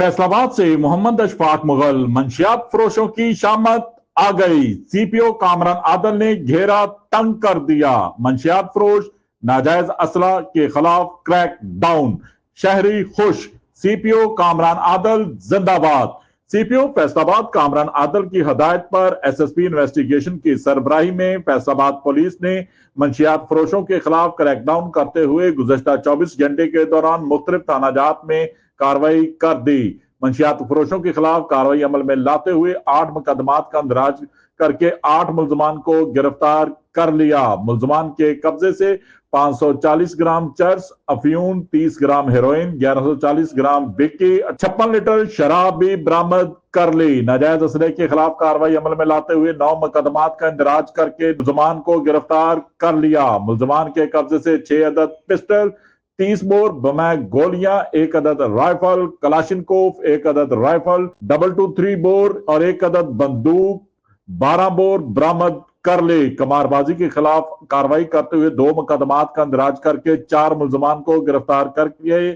फैसलाबाद से मोहम्मद अशफाक मुगल मंशियात फरोशों की शामत आ गई। सीपीओ कामरान आदल ने घेरा तंग कर दिया। मंशियात फरोश नाजायज असला के खिलाफ क्रैक डाउन। शहरी खुश। सीपीओ कामरान आदल जिंदाबाद। सीपीओ फैसलाबाद कामरान आदल की हदायत पर एसएसपी इन्वेस्टिगेशन की सरबराही में फैसलाबाद पुलिस ने मंशियात फरोशों के खिलाफ क्रैकडाउन करते हुए गुज़श्ता 24 घंटे के दौरान मुख्तलिफ थानाजात में कार्रवाई कर दी। मंशियात फरोशों के खिलाफ कार्रवाई अमल में लाते हुए 8 मुकदमात का अंदराज करके 8 मुल्जमान को गिरफ्तार कर लिया। मुल्जमान के कब्जे से 540 ग्राम चर्स, अफयून, 30 ग्राम हेरोइन, 1140 ग्राम बिक्की, 56 लीटर शराब भी बरामद कर ली। नाजायज असले के खिलाफ कार्रवाई अमल में लाते हुए 9 मुकदमात का इंदराज करके मुल्जमान को गिरफ्तार कर लिया। मुल्जमान के कब्जे से 6 अदद पिस्टल, 30 बोर बमैक गोलियां, 1 अदद राइफल कलाशिनकोफ, 1 अदद राइफल 223 बोर और 1 अदद बंदूक 12 बोर बरामद कर ले। कमारबाजी के खिलाफ कार्रवाई करते हुए 2 मुकदमात का इंदराज करके 4 मुल्जमान को गिरफ्तार करके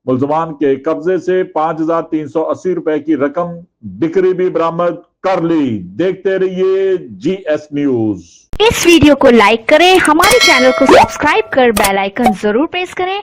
मुल्जमान के कब्जे से 5,380 रुपए की रकम बिक्री भी बरामद कर ली। देखते रहिए GS न्यूज। इस वीडियो को लाइक करें, हमारे चैनल को सब्सक्राइब कर बेल आइकन जरूर प्रेस करें